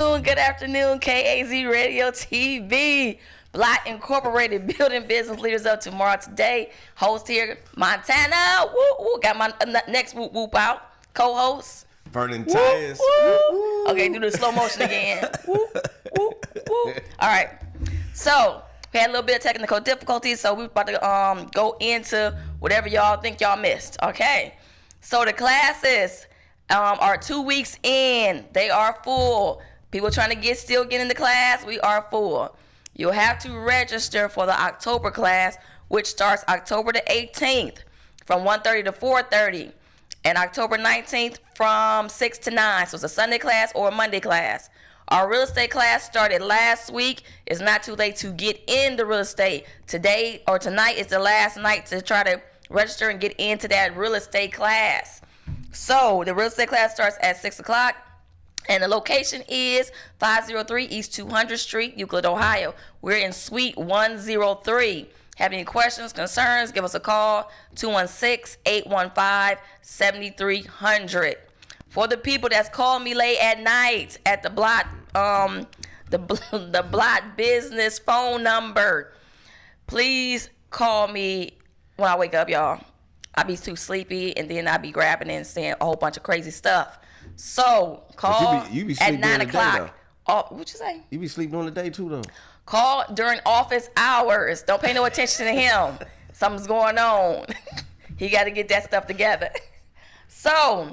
Good afternoon, KAZ Radio TV. Black Incorporated building business leaders of tomorrow today. Host here, Montana. Woo woo. Got my next whoop whoop out. Co-host Vernon, Tyus. Okay, do the slow motion again. Woo woo woo. All right. So we had a little bit of technical difficulties, so we're about to go into whatever y'all think y'all missed. Okay. So the classes are 2 weeks in. They are full. People trying to still get into class, we are full. You'll have to register for the October class, which starts October the 18th from 1:30 to 4:30, and October 19th from 6 to 9. So it's a Sunday class or a Monday class. Our real estate class started last week. It's not too late to get into real estate. Today or tonight is the last night to try to register and get into that real estate class. So the real estate class starts at 6 o'clock. And the location is 503 East 200th Street, Euclid, Ohio. We're in Suite 103. Have any questions, concerns, give us a call, 216-815-7300. For the people that's called me late at night at the block, the block business phone number, please call me when I wake up, y'all. I be too sleepy, and then I be grabbing and saying a whole bunch of crazy stuff. So call you be at 9 o'clock. Day, What you say? you be sleeping on the day too, though. Call during office hours. Don't pay no attention to him. Something's going on. He got to get that stuff together. So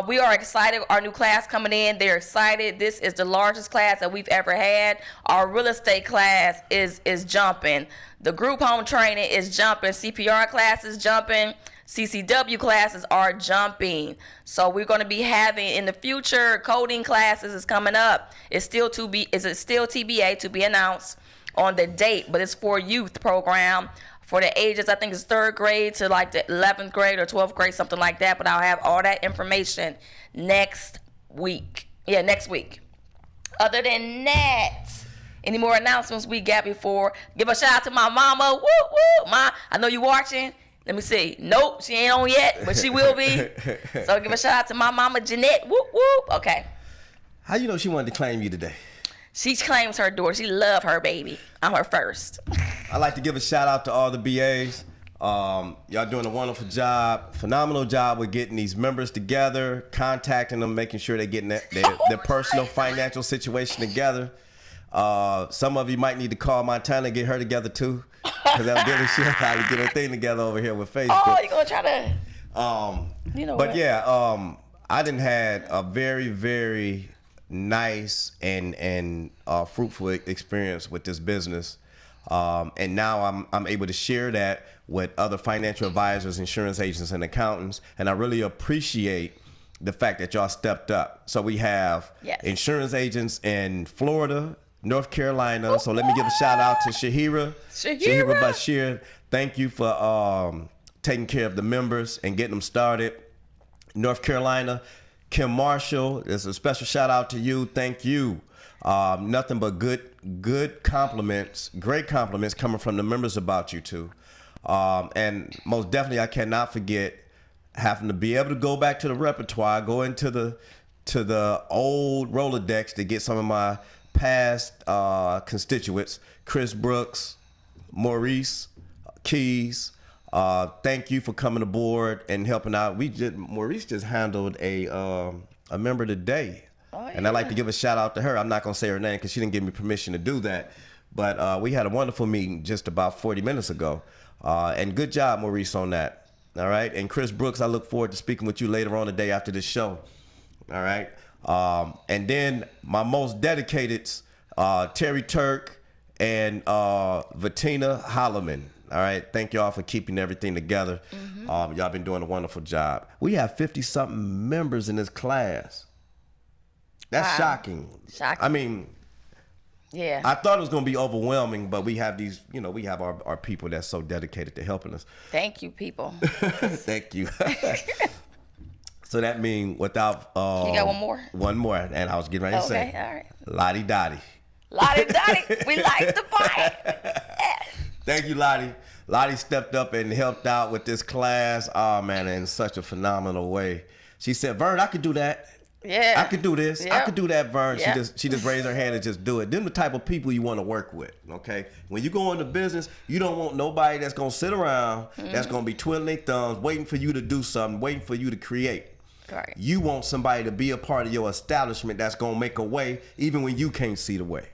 we are excited. Our new class coming in. They're excited. This is the largest class that we've ever had. Our real estate class is jumping. The group home training is jumping. CPR class is jumping. CCW classes are jumping. So we're going to be having in the future coding classes is coming up. It's still TBA to be announced on the date, but it's for youth program for the ages, I think it's 3rd grade to like the 11th grade or 12th grade, something like that. But I'll have all that information next week. Yeah, next week. Other than that, any more announcements we got before? Give a shout out to my mama. Woo woo, Ma. I know you watching. Let me see. Nope, she ain't on yet, but she will be. So give a shout out to my mama, Jeanette. Whoop, whoop. Okay. How you know she wanted to claim you today? She claims her daughter. She love her baby. I'm her first. I'd like to give a shout out to all the BAs. Y'all doing a wonderful job, phenomenal job with getting these members together, contacting them, making sure they're getting their personal financial situation together. Some of you might need to call Montana and get her together too. Because evidently she how to get her thing together over here with Facebook. Oh, you gonna try to? But yeah, I done had a very, very nice and fruitful experience with this business, and now I'm able to share that with other financial advisors, insurance agents, and accountants. And I really appreciate the fact that y'all stepped up. So we have insurance agents in Florida, North Carolina. So let me give a shout out to Shahira Bashir. Thank you for taking care of the members and getting them started. North Carolina, Kim Marshall, there's a special shout out to you. Thank you. Nothing but good compliments, great compliments coming from the members about you too. And most definitely I cannot forget having to be able to go back to the repertoire, go into the old Rolodex to get some of my past constituents, Chris Brooks, Maurice Keys. Thank you for coming aboard and helping out. Maurice just handled a member today. Oh, yeah. And I'd like to give a shout out to her. I'm not gonna say her name because she didn't give me permission to do that. But we had a wonderful meeting just about 40 minutes ago. And good job, Maurice, on that. All right. And Chris Brooks, I look forward to speaking with you later on today after this show. All right. And then my most dedicated, Terry Turk and Vatina Holloman. All right. Thank y'all for keeping everything together. Mm-hmm. Y'all been doing a wonderful job. We have 50-something members in this class. That's shocking. I mean, yeah. I thought it was going to be overwhelming, but we have these, we have our people that's so dedicated to helping us. Thank you, people. Thank you. So that means without... you got one more? One more, and I was getting ready to say. Okay, all right. Lottie Dottie. Lottie Dottie, we like to buy. Thank you, Lottie. Lottie stepped up and helped out with this class. Oh, man, in such a phenomenal way. She said, Vern, I could do that. Yeah. I could do this. I could do that, Vern. Yep. She just raised her hand and just do it. Them the type of people you want to work with, okay? When you go into business, you don't want nobody that's going to sit around, that's going to be twiddling their thumbs, waiting for you to do something, waiting for you to create. Right. You want somebody to be a part of your establishment that's going to make a way even when you can't see the way.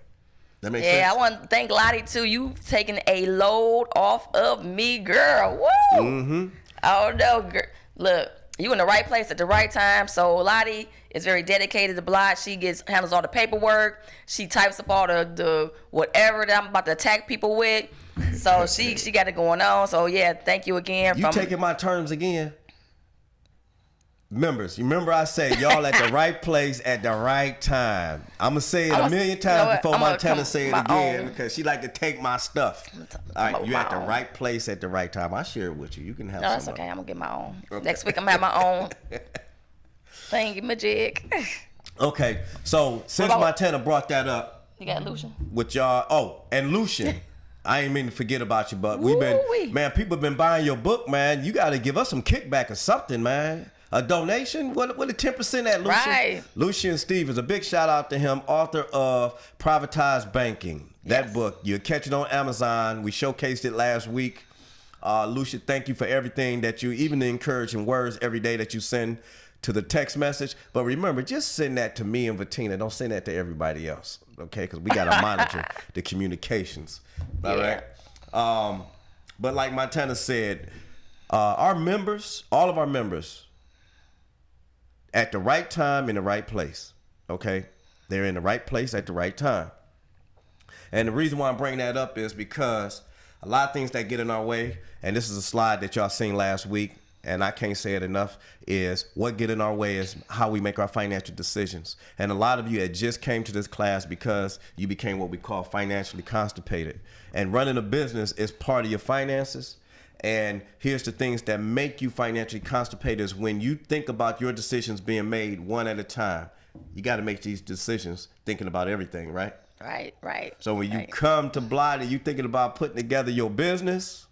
That makes sense? Yeah, I want to thank Lottie, too. You taking a load off of me, girl. Woo! Mm-hmm. Oh, no, girl. Look, you in the right place at the right time. So Lottie is very dedicated to Blot. She handles all the paperwork. She types up all the whatever that I'm about to attack people with. So she got it going on. So, yeah, thank you again. You taking my terms again? Members, you remember I said y'all at the right place at the right time. I'm gonna say it a million times before Montana say it again because she like to take my stuff. All right, you at the right place at the right time. I share it with you. You can have some. No, that's okay. I'm gonna get my own. Okay. Next week I'm gonna have my own. Thank you, Majig. Okay, so since Montana brought that up, you got Lucian with y'all. Oh, and Lucian. I ain't mean to forget about you, but man, people been buying your book, man. You got to give us some kickback or something, man. A donation? What the 10% at, Lucian? Right. Lucian Stevens, a big shout out to him, author of Privatized Banking. That book, you'll catch it on Amazon. We showcased it last week. Lucian, thank you for everything that you, even the encouraging words every day that you send to the text message. But remember, just send that to me and Vatina. Don't send that to everybody else, okay? Because we got to monitor the communications. All right? But like Montana said, our members, all of our members, at the right time in the right place, okay? They're in the right place at the right time. And the reason why I'm bringing that up is because a lot of things that get in our way, and this is a slide that y'all seen last week, and I can't say it enough, is what get in our way is how we make our financial decisions. And a lot of you had just came to this class because you became what we call financially constipated. And running a business is part of your finances. And here's the things that make you financially constipated is when you think about your decisions being made one at a time. You got to make these decisions thinking about everything, right? Right. So when you come to Blight and you thinking about putting together your business,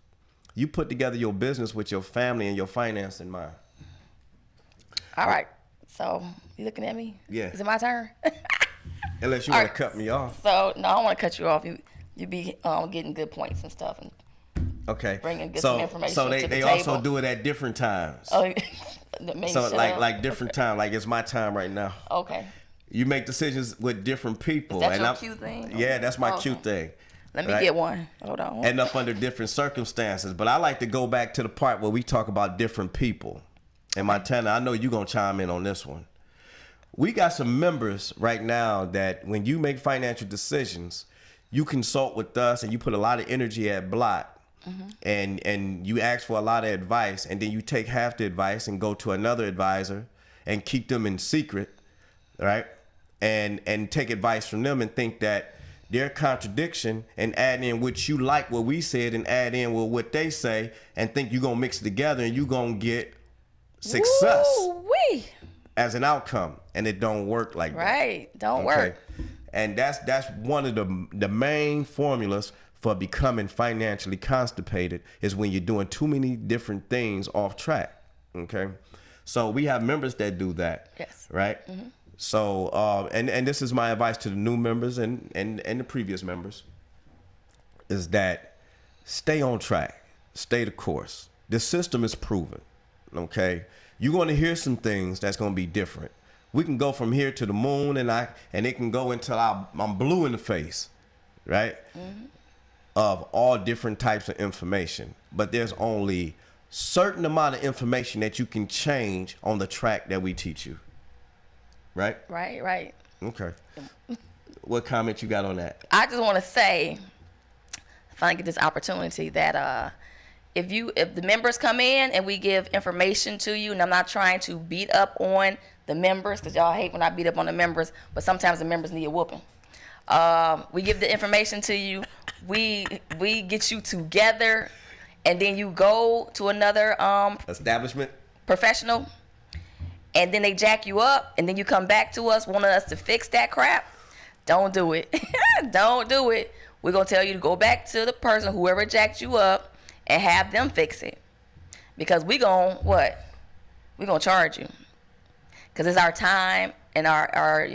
you put together your business with your family and your finance in mind. All right. So you looking at me? Yeah. Is it my turn? Unless you want to cut me off. So no, I don't want to cut you off. You be getting good points and stuff and bringing good some information. So to the they table. also do it at different times. Oh, so like different time, like it's my time right now. Okay. You make decisions with different people. Is that your cue thing? Yeah, that's my cue thing. Let me get one. Hold on. End up under different circumstances. But I like to go back to the part where we talk about different people. And Montana, I know you're going to chime in on this one. We got some members right now that when you make financial decisions, you consult with us and you put a lot of energy at Blot. And you ask for a lot of advice, and then you take half the advice and go to another advisor and keep them in secret, right? And take advice from them and think that their contradiction and add in what you like what we said and add in what they say and think you're gonna mix it together and you're gonna get success as an outcome, and it don't work like that. Right, don't work. And that's one of the main formulas for becoming financially constipated is when you're doing too many different things off track. Okay, so we have members that do that. Yes. Right. So and this is my advice to the new members and the previous members is that stay on track, stay the course. The system is proven. Okay, you're going to hear some things that's going to be different. We can go from here to the moon, and it can go until I'm blue in the face, right? Of all different types of information, but there's only certain amount of information that you can change on the track that we teach you. Right? Right. Okay. What comment you got on that? I just want to say, if I get this opportunity, that if the members come in and we give information to you, and I'm not trying to beat up on the members because y'all hate when I beat up on the members, but sometimes the members need a whooping. We give the information to you. We get you together, and then you go to another establishment professional, and then they jack you up, and then you come back to us wanting us to fix that crap. Don't do it. Don't do it. We're gonna tell you to go back to the person, whoever jacked you up, and have them fix it, because we're gonna charge you, because it's our time and our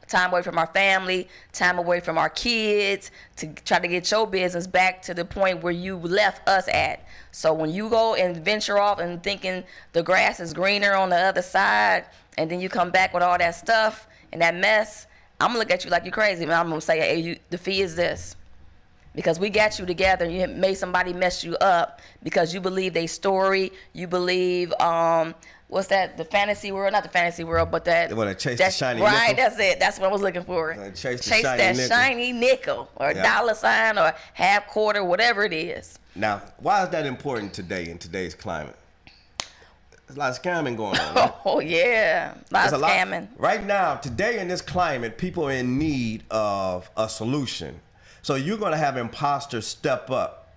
time away from our family, time away from our kids, to try to get your business back to the point where you left us at. So when you go and venture off and thinking the grass is greener on the other side, and then you come back with all that stuff and that mess, I'm gonna look at you like you're crazy, man. I'm gonna say, hey, the fee is this. Because we got you together and you made somebody mess you up because you believe their story, you believe what's that? The fantasy world, not the fantasy world, but that. They want to chase the shiny nickel. Right, that's it. That's what I was looking for. Chase that shiny nickel or dollar sign or half quarter, whatever it is. Now, why is that important today in today's climate? There's a lot of scamming going on. Right? Oh yeah, a lot of scamming. Right now, today in this climate, people are in need of a solution. So you're going to have imposters step up.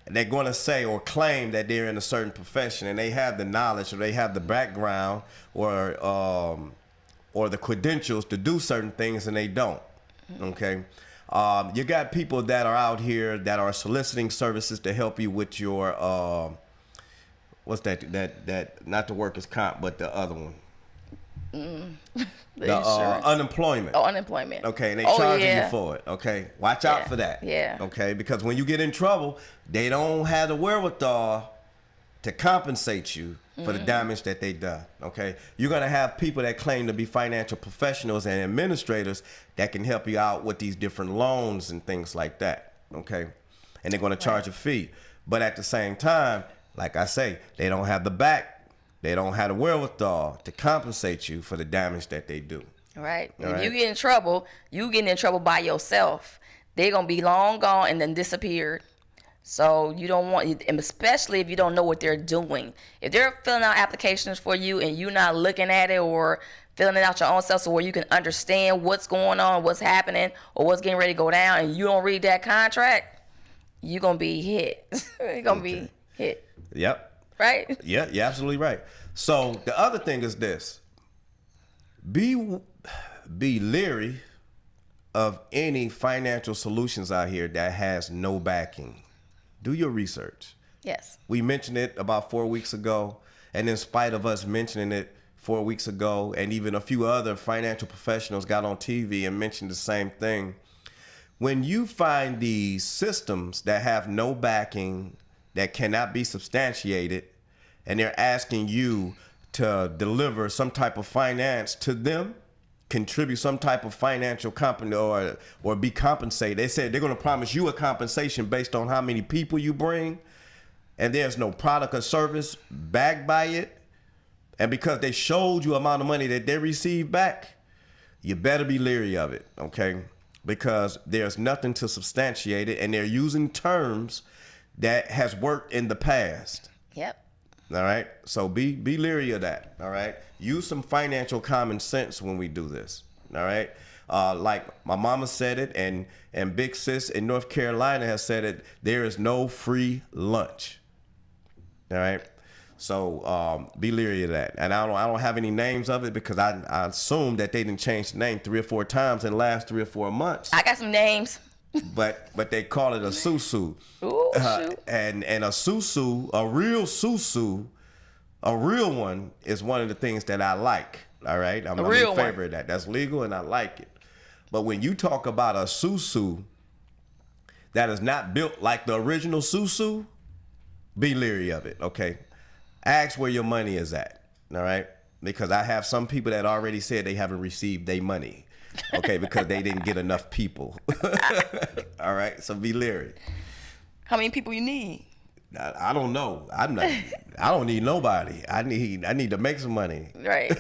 And they're going to say or claim that they're in a certain profession and they have the knowledge or they have the background or the credentials to do certain things and they don't. Okay. You got people that are out here that are soliciting services to help you with your what's that not the workers' comp but the other one. The unemployment. Oh, unemployment. Okay, and they charging you for it. Okay, watch out for that. Yeah. Okay, because when you get in trouble, they don't have the wherewithal to compensate you for the damage that they done. Okay, you're gonna have people that claim to be financial professionals and administrators that can help you out with these different loans and things like that. Okay, and they're gonna charge a fee, but at the same time, like I say, they don't have the back. They don't have the wherewithal to compensate you for the damage that they do. Right. If you get in trouble, you getting in trouble by yourself. They're going to be long gone and then disappeared. So you don't want, and especially if you don't know what they're doing. If they're filling out applications for you and you're not looking at it or filling it out your own self so where you can understand what's going on, what's happening, or what's getting ready to go down, and you don't read that contract, you're going to be hit. You're going to be hit. Yep. Right? Yeah, you're absolutely right. So the other thing is this. Be leery of any financial solutions out here that has no backing. Do your research. Yes. We mentioned it about 4 weeks ago, and in spite of us mentioning it 4 weeks ago, and even a few other financial professionals got on TV and mentioned the same thing. When you find these systems that have no backing, that cannot be substantiated, and they're asking you to deliver some type of finance to them, contribute some type of financial company or be compensated. They said they're going to promise you a compensation based on how many people you bring, and there's no product or service backed by it. And because they showed you amount of money that they receive back, you better be leery of it, okay? Because there's nothing to substantiate it, and they're using terms that has worked in the past. Yep. All right. So be leery of that. All right. Use some financial common sense when we do this. All right. Like my mama said it, and Big Sis in North Carolina has said it. There is no free lunch. All right. So be leery of that. And I don't have any names of it because I assume that they didn't change the name 3 or 4 times in the last 3 or 4 months. I got some names. But they call it a susu. Ooh, shoot. And a susu, a real susu, a real one is one of the things that I like. All right, I'm in favor of that. That's legal and I like it. But when you talk about a susu that is not built like the original susu, be leery of it. Okay, ask where your money is at. All right, because I have some people that already said they haven't received their money. Okay, because they didn't get enough people. All right, so be leery. How many people you need? I don't know. I don't need nobody. I need to make some money. Right.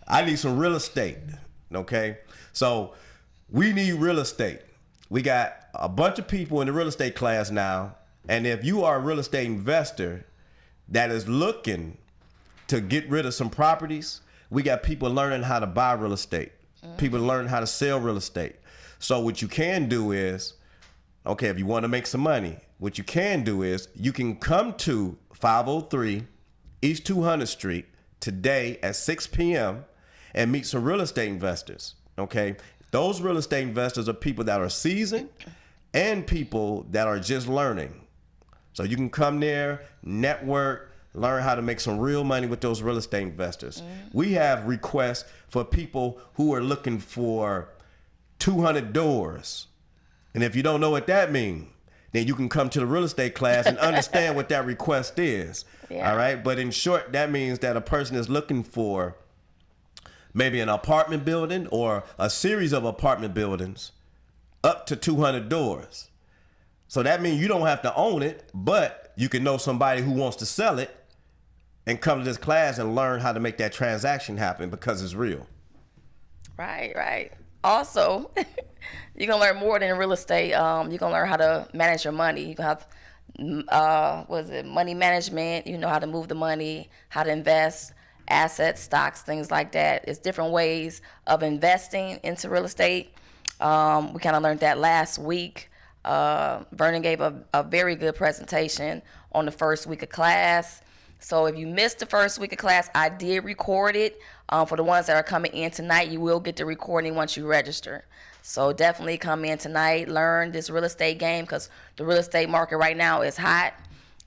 I need some real estate. Okay, so we need real estate. We got a bunch of people in the real estate class now, and if you are a real estate investor that is looking to get rid of some properties, we got people learning how to buy real estate. People learning how to sell real estate. So what you can do is, okay, if you want to make some money, what you can do is you can come to 503 East 200th Street today at 6 p.m. and meet some real estate investors, okay? Those real estate investors are people that are seasoned and people that are just learning. So you can come there, network, learn how to make some real money with those real estate investors. We have requests for people who are looking for 200 doors. And if you don't know what that means, then you can come to the real estate class and understand what that request is. Yeah. All right. But in short, that means that a person is looking for maybe an apartment building or a series of apartment buildings up to 200 doors. So that means you don't have to own it, but you can know somebody who wants to sell it and come to this class and learn how to make that transaction happen because it's real. Right. Also, you're going to learn more than real estate. You're going to learn how to manage your money. You're going to have, money management. You know how to move the money, how to invest, assets, stocks, things like that. It's different ways of investing into real estate. We kind of learned that last week. Vernon gave a very good presentation on the first week of class. So if you missed the first week of class, I did record it. For the ones that are coming in tonight, you will get the recording once you register. So definitely come in tonight, learn this real estate game because the real estate market right now is hot,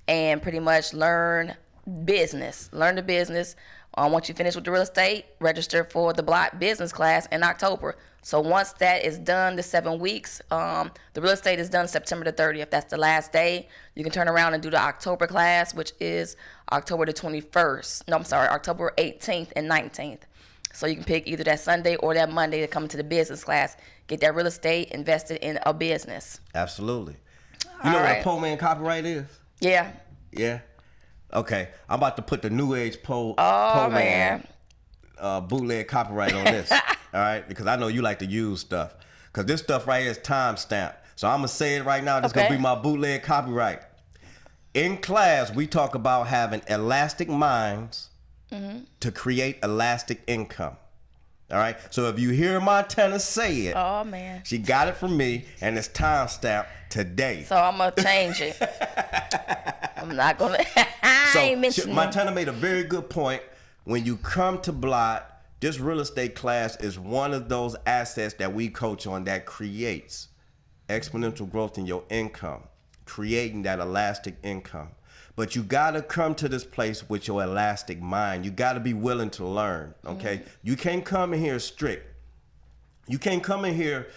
and pretty much learn business. Learn the business. Once you finish with the real estate, register for the block business class in October. So once that is done, the 7 weeks, the real estate is done September the 30th. That's the last day. You can turn around and do the October class, which is October the 21st. No, I'm sorry, October 18th and 19th. So you can pick either that Sunday or that Monday to come to the business class. Get that real estate invested in a business. Absolutely. You know what a pole man copyright is? Yeah. Yeah? Okay. I'm about to put the new age pole man bootleg copyright on this. All right? Because I know you like to use stuff. Because this stuff right here is time stamped. So I'm going to say it right now. This is going to be my bootleg copyright. In class, we talk about having elastic minds to create elastic income. All right? So if you hear Montana say it, oh man, she got it from me, and it's time stamped today. So I'm going to change it. I'm not going to. So Montana made a very good point. When you come to Blot, this real estate class is one of those assets that we coach on that creates exponential growth in your income, creating that elastic income. But you got to come to this place with your elastic mind. You got to be willing to learn, okay? You can't come in here strict. You can't come in here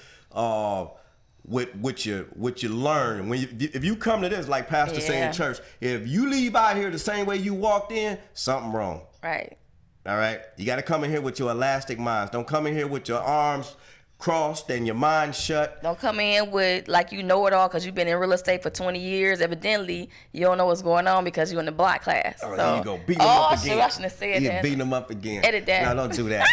with what you learn. If you come to this, like Pastor say in church, if you leave out here the same way you walked in, something wrong. Right. All right? You got to come in here with your elastic minds. Don't come in here with your arms crossed and your mind shut. Don't come in with like you know it all because you've been in real estate for 20 years. Evidently, you don't know what's going on because you're in the block class. Oh, so, there you go. Beat them up again. I shouldn't have said that. Beating them up again. Edit that. No, don't do that.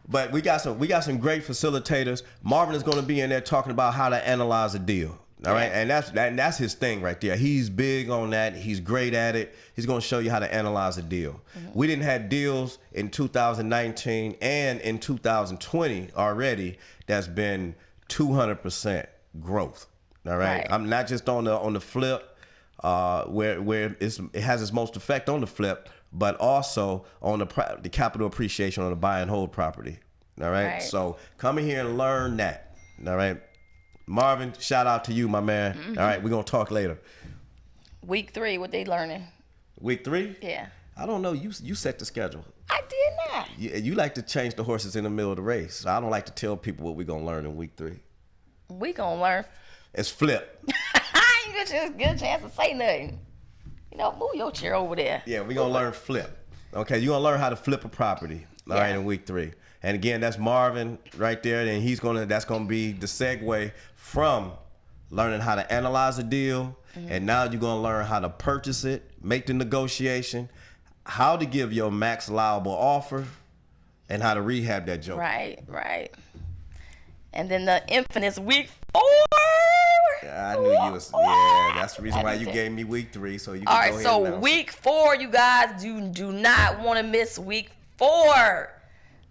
But we got some great facilitators. Marvin is going to be in there talking about how to analyze a deal. All right, and that's his thing right there. He's big on that. He's great at it. He's going to show you how to analyze a deal. We didn't have deals in 2019 and in 2020 already. That's been 200% growth. All right, I'm not just on the flip, where it has its most effect on the flip, but also on the capital appreciation on the buy and hold property. All right, so come in here and learn that. All right. Marvin, shout out to you, my man. All right, we're going to talk later. Week 3, what they learning? Week 3? Yeah. I don't know. You set the schedule. I did not. You like to change the horses in the middle of the race. So I don't like to tell people what we're going to learn in week 3. We going to learn. It's flip. You get a chance to say nothing. You know, move your chair over there. Yeah, we're going to learn flip. Okay, you're going to learn how to flip a property. All right, in week 3. And again, that's Marvin right there, and that's gonna be the segue from learning how to analyze a deal, and now you're gonna learn how to purchase it, make the negotiation, how to give your max allowable offer, and how to rehab that joke. Right. And then the infamous week 4. I knew you was. Yeah, that's the reason why you gave me week 3, so you can go ahead and so week 4, you guys do not want to miss week 4.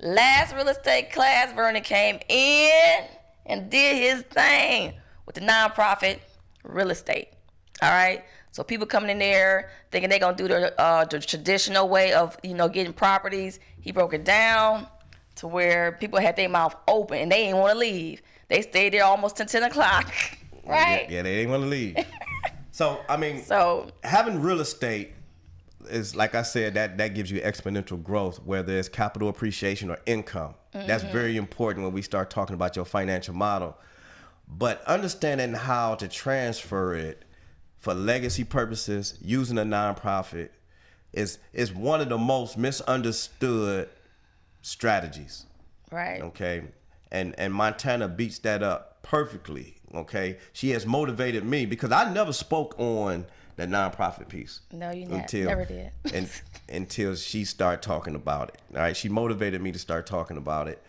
Last real estate class, Vernon came in and did his thing with the nonprofit real estate. All right. So people coming in there thinking they're gonna do the traditional way of getting properties. He broke it down to where people had their mouth open and they didn't want to leave. They stayed there almost till 10 o'clock. Right. Yeah, they didn't want to leave. So I mean, having real estate is like I said, that gives you exponential growth, whether it's capital appreciation or income. That's very important when we start talking about your financial model. But understanding how to transfer it for legacy purposes using a nonprofit is one of the most misunderstood strategies. Right. Okay. And Montana beats that up perfectly. Okay. She has motivated me because I never spoke on the nonprofit piece. No, you never did. Until she started talking about it. All right. She motivated me to start talking about it.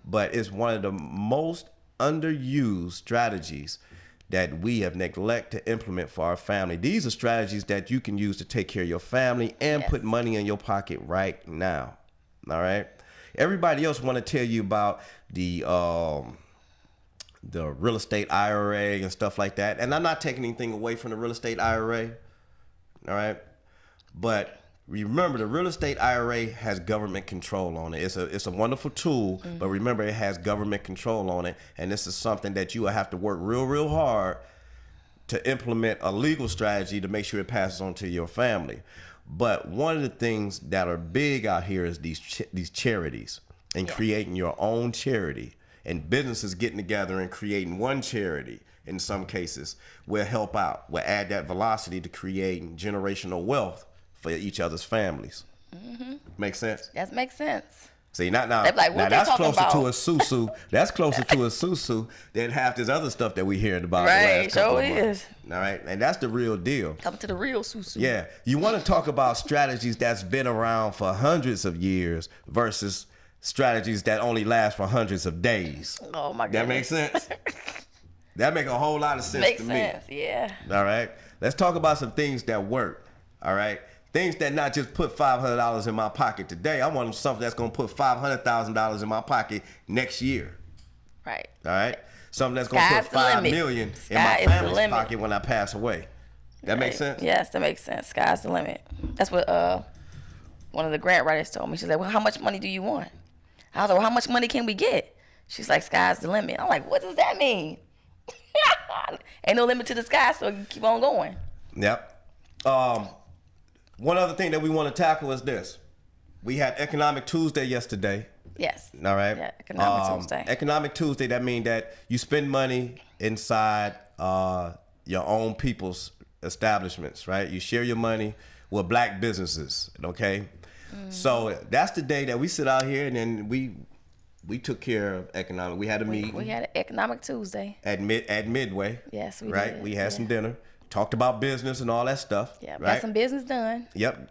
But it's one of the most underused strategies that we have neglected to implement for our family. These are strategies that you can use to take care of your family and put money in your pocket right now. All right. Everybody else want to tell you about the real estate IRA and stuff like that. And I'm not taking anything away from the real estate IRA. All right. But remember, the real estate IRA has government control on it. It's a wonderful tool, but remember, it has government control on it. And this is something that you will have to work real hard to implement a legal strategy to make sure it passes on to your family. But one of the things that are big out here is these charities and creating your own charity, and businesses getting together and creating one charity. In some cases, will help out, will add that velocity to creating generational wealth for each other's families. Make sense? That makes sense. See, now like, now that's closer to a susu. That's closer to a susu than half this other stuff that we hearing about. Right, sure is. All right, and that's the real deal. Come to the real susu. Yeah, you want to talk about strategies that's been around for hundreds of years versus strategies that only last for hundreds of days. Oh my goodness. That makes sense. That make a whole lot of sense to me. Makes sense, yeah. All right, let's talk about some things that work. All right. Things that not just put $500 in my pocket today. I want something that's going to put $500,000 in my pocket next year. Right. All right. Something that's going to put $5 million in my family's pocket when I pass away. That makes sense? Yes, that makes sense. Sky's the limit. That's what one of the grant writers told me. She said, well, how much money do you want? I was like, well, how much money can we get? She's like, sky's the limit. I'm like, what does that mean? Ain't no limit to the sky, so you keep on going. Yep. One other thing that we want to tackle is this. We had Economic Tuesday yesterday. Yes. All right. Yeah, Economic Tuesday. Economic Tuesday, that means that you spend money inside your own people's establishments, right? You share your money with black businesses, okay? So that's the day that we sit out here and then we took care of economic. We had a meeting. We had an Economic Tuesday. At Midway. Yes, we right? did. We had some dinner. Talked about business and all that stuff. Yeah, right? got some business done. Yep.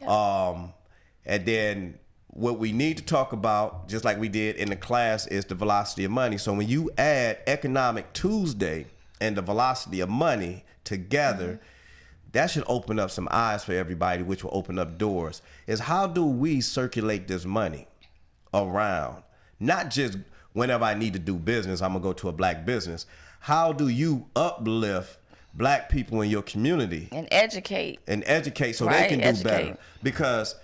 And then what we need to talk about, just like we did in the class, is the velocity of money. So when you add Economic Tuesday and the velocity of money together, that should open up some eyes for everybody, which will open up doors. Is how do we circulate this money around? Not just whenever I need to do business, I'm going to go to a black business. How do you uplift black people in your community and educate so they can do better? Because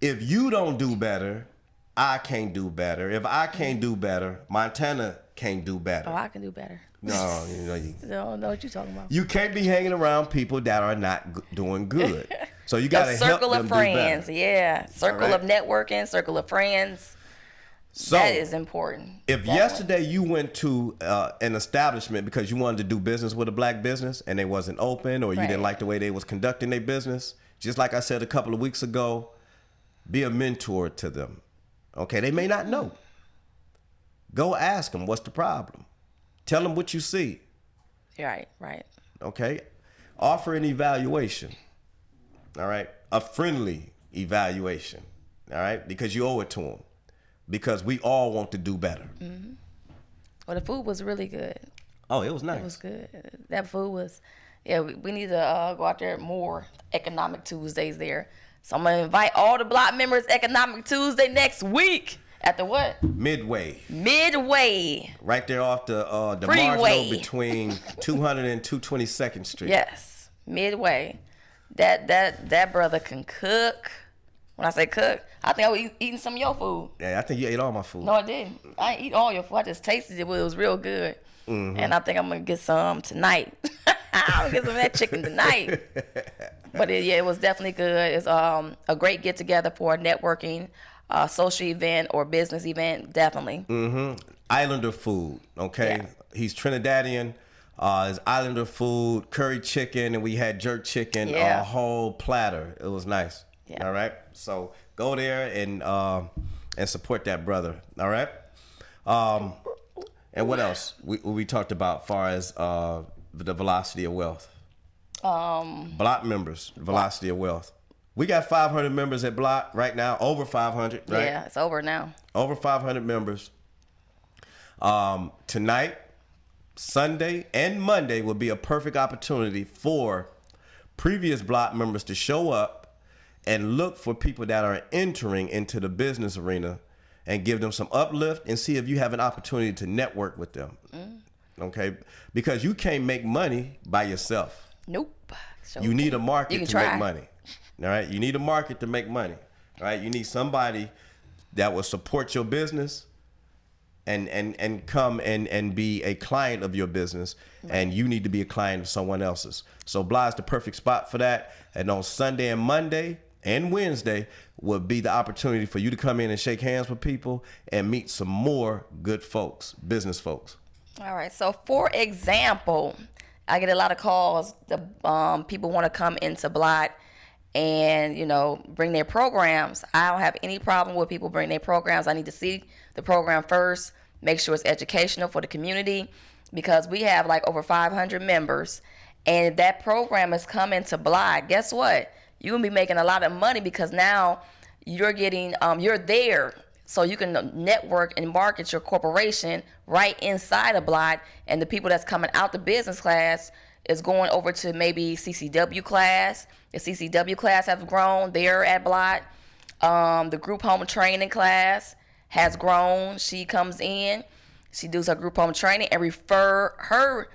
if you don't do better, I can't do better. If I can't do better, Montana can't do better. Oh, I can do better. No, you don't know what you're talking about. You can't be hanging around people that are not doing good. So you got to help them do better. Circle of friends, yeah. Circle of networking, circle of friends. So that is important. If yesterday you went to an establishment because you wanted to do business with a black business and they wasn't open, or you didn't like the way they was conducting their business, just like I said a couple of weeks ago, be a mentor to them. Okay, they may not know. Go ask them what's the problem. Tell them what you see. Right. Okay, offer an evaluation. All right, a friendly evaluation. All right, because you owe it to them. Because we all want to do better. Well, the food was really good. Oh, it was nice. It was good. That food was, we need to go out there more. Economic Tuesdays there. So I'm going to invite all the block members Economic Tuesday next week. At the what? Midway. Right there off the marginal between 200 and 222nd Street. Yes, Midway. That brother can cook. When I say cook, I think I was eating some of your food. Yeah, I think you ate all my food. No, I didn't. I didn't eat all your food. I just tasted it, but it was real good. And I think I'm going to get some tonight. I'm going to get some of that chicken tonight. But it was definitely good. It's a great get together for a networking, social event or business event. Definitely. Islander food. Okay, Yeah. he's Trinidadian. His Islander food, curry chicken, and we had jerk chicken, Yeah. a whole platter. It was nice. Yeah. All right. So go there and support that brother. All right. And what else we talked about, far as the velocity of wealth? Block members, velocity of wealth. We got 500 members at Block right now, over 500. Right? Yeah, it's over now. Over 500 members. Tonight, Sunday, and Monday will be a perfect opportunity for previous Block members to show up and look for people that are entering into the business arena and give them some uplift and see if you have an opportunity to network with them. Okay? Because you can't make money by yourself. Nope. So You need a market to try. make money. All right? You need a market to make money. All right? You need somebody that will support your business and come and be a client of your business, and you need to be a client of someone else's. So Blah is the perfect spot for that. And on Sunday and Monday and Wednesday will be the opportunity for you to come in and shake hands with people and meet some more good folks, business folks. All right. So, for example, I get a lot of calls. The people want to come into Blot and bring their programs. I don't have any problem with people bringing their programs. I need to see the program first, make sure it's educational for the community, because we have like over 500 members, and if that program is coming to Blot, guess what? You're gonna be making a lot of money, because now you're getting you're there, so you can network and market your corporation right inside of Blot, and the people that's coming out the business class is going over to maybe CCW class. The CCW class has grown there at Blot. The group home training class has grown. She comes in, she does her group home training and refer her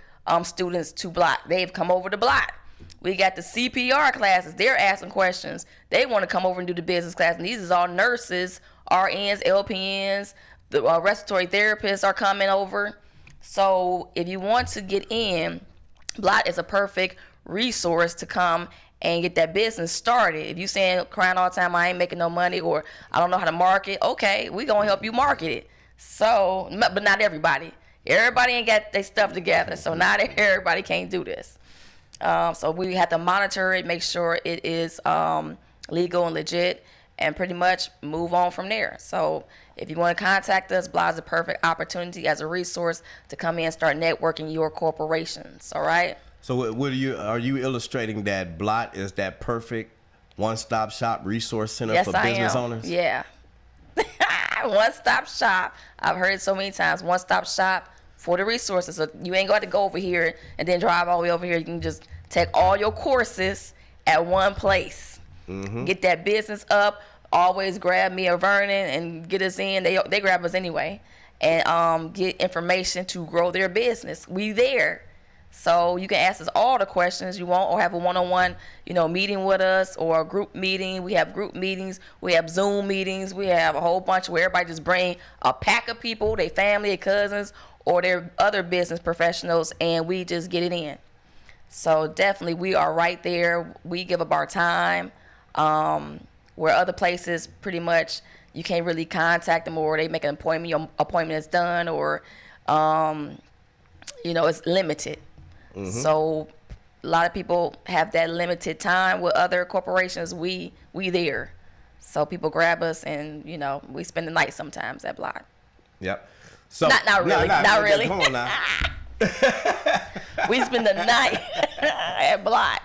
students to Blot. They've come over to Blot. We got the CPR classes. They're asking questions. They want to come over and do the business class. And these is all nurses, RNs, LPNs, the respiratory therapists are coming over. So if you want to get in, Blot is a perfect resource to come and get that business started. If you saying crying all the time, I ain't making no money, or I don't know how to market, okay, we gonna help you market it. So, but not everybody. Everybody ain't got their stuff together, so not everybody can't do this. So we have to monitor it, make sure it is legal and legit, and pretty much move on from there. So if you want to contact us, Blah is a perfect opportunity as a resource to come in and start networking your corporations. All right. So what are you illustrating that Blot is that perfect one-stop shop resource center for business owners? Yeah. One-stop shop. I've heard it so many times. One-stop shop for the resources. So you ain't got to go over here and then drive all the way over here. You can just take all your courses at one place. Get that business up. Always grab me or Vernon and get us in. They grab us anyway. And get information to grow their business. We there. So you can ask us all the questions you want, or have a one-on-one, meeting with us, or a group meeting. We have group meetings. We have Zoom meetings. We have a whole bunch where everybody just bring a pack of people, their family, their cousins, or their other business professionals, and we just get it in. So definitely we are right there. We give up our time, where other places pretty much you can't really contact them, or they make an appointment, your appointment is done, or it's limited. So a lot of people have that limited time. With other corporations, we there. So people grab us, and we spend the night sometimes at Block. Yep. So not really. Not really. Come on now. We spend the night at Block.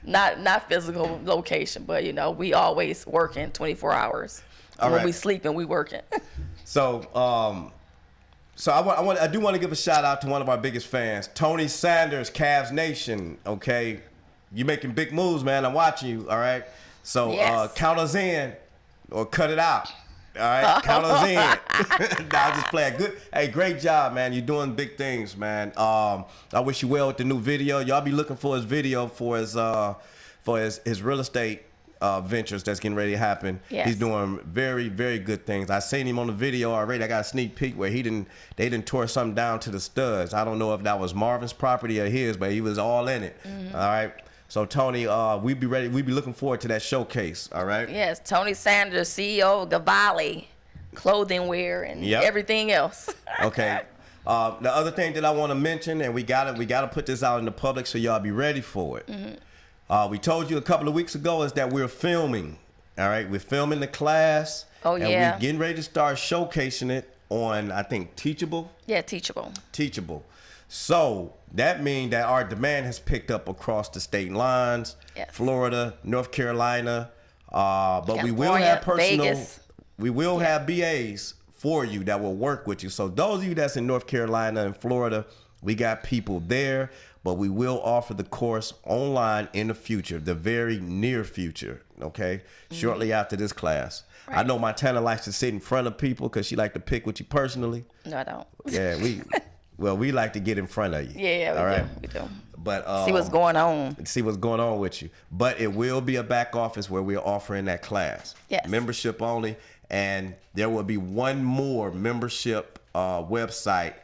Not physical location, but we always working 24 hours. All when right. we sleeping, we working. So I do want to give a shout out to one of our biggest fans, Tony Sanders, Cavs Nation. Okay, you making big moves, man. I'm watching you. All right. So Yes. count us in, or cut it out. All right, count us in. Nah, I'm just playing. Good. Hey, great job, man. You're doing big things, man. I wish you well with the new video. Y'all be looking for his video for his real estate ventures that's getting ready to happen. Yes. He's doing very, very good things. I seen him on the video already. I got a sneak peek where they didn't tore something down to the studs. I don't know if that was Marvin's property or his, but he was all in it. All right. So Tony, we be ready. We be looking forward to that showcase. All right. Yes, Tony Sanders, CEO of Gavali, clothing wear and everything else. Okay. The other thing that I want to mention, and we gotta put this out in the public so y'all be ready for it. We told you a couple of weeks ago is that we're filming. All right, we're filming the class. Oh, and yeah. we're getting ready to start showcasing it on, I think, Teachable. Yeah, Teachable. Teachable. So that means that our demand has picked up across the state lines, Yes. Florida, North Carolina, but we will California, have personal, Vegas. we will have BAs for you that will work with you. So those of you that's in North Carolina and Florida, we got people there, but we will offer the course online in the future, the very near future, okay? Shortly after this class. Right. I know Montana likes to sit in front of people because she like to pick with you personally. No, I don't. Yeah, we like to get in front of you. Yeah, we do. But See what's going on. See what's going on with you. But it will be a back office where we're offering that class. Yes. Membership only, and there will be one more membership website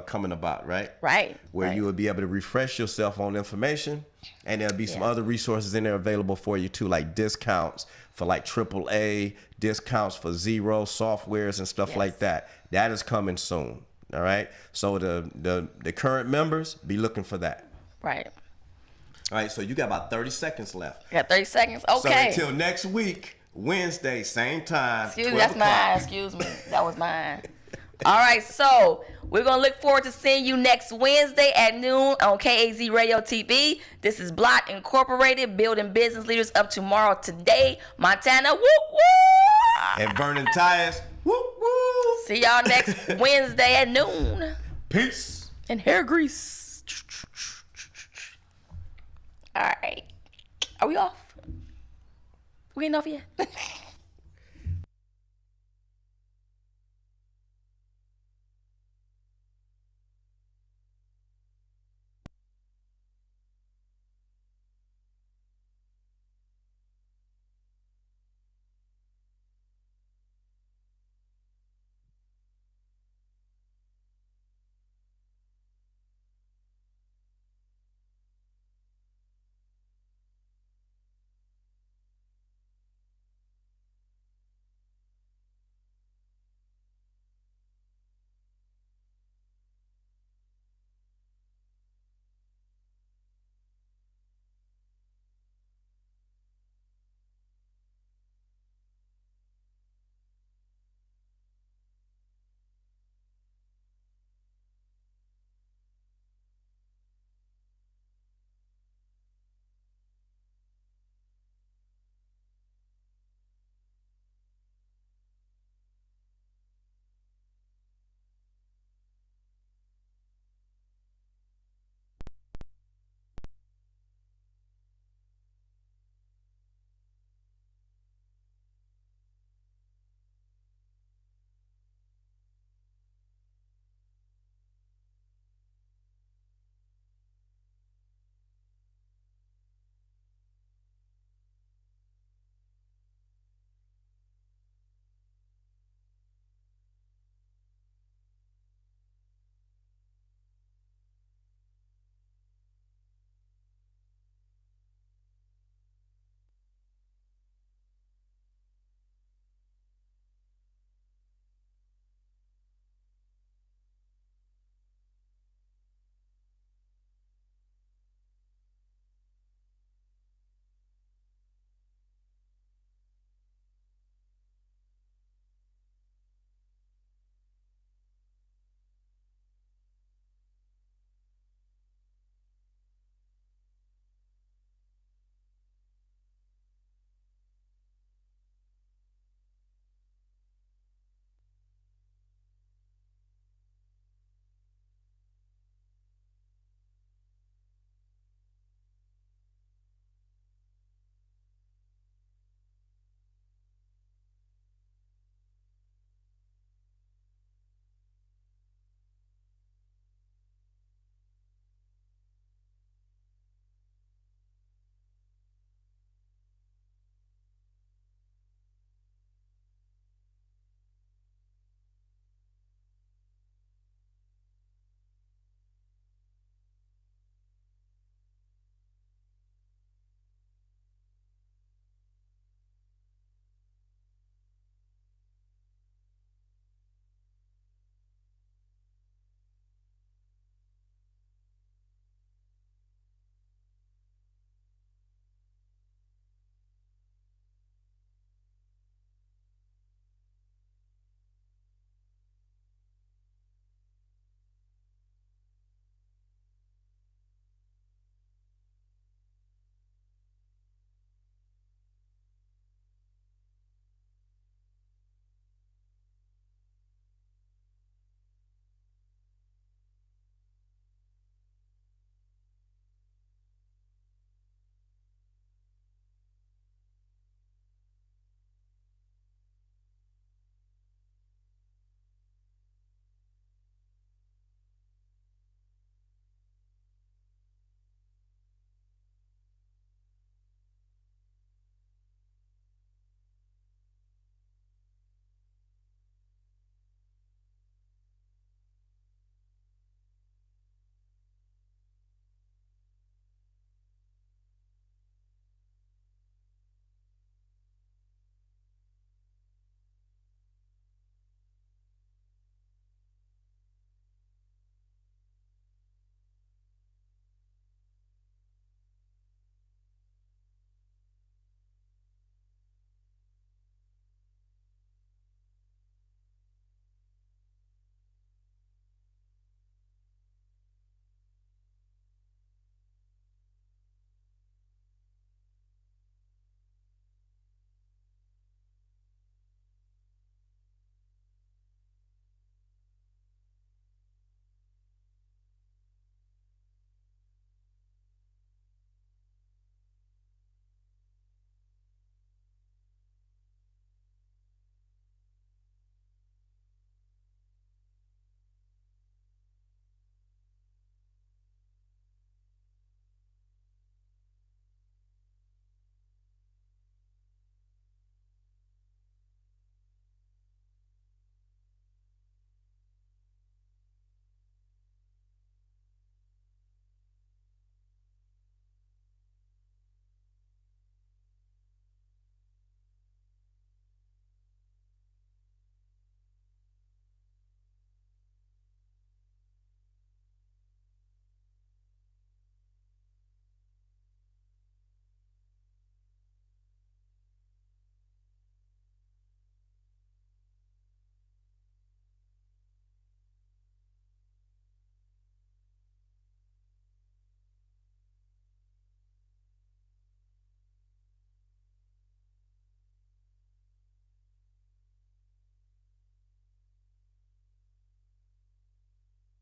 coming about, right? Right. Where you will be able to refresh yourself on information, and there'll be some other resources in there available for you too, like discounts for like AAA, discounts for zero softwares and stuff like that. That is coming soon. All right. So the current members, be looking for that. Right. All right. So you got about 30 seconds left. Got 30 seconds. Okay. So until next week, Wednesday, same time. Excuse me, that's mine. Excuse me. That was mine. All right, so we're going to look forward to seeing you next Wednesday at noon on KAZ Radio TV. This is Block Incorporated, building business leaders up tomorrow today. Montana, woo, woo! And Vernon, Tyus, woo, woo! See y'all next Wednesday at noon. Peace. And hair grease. All right. Are we off? We ain't off yet?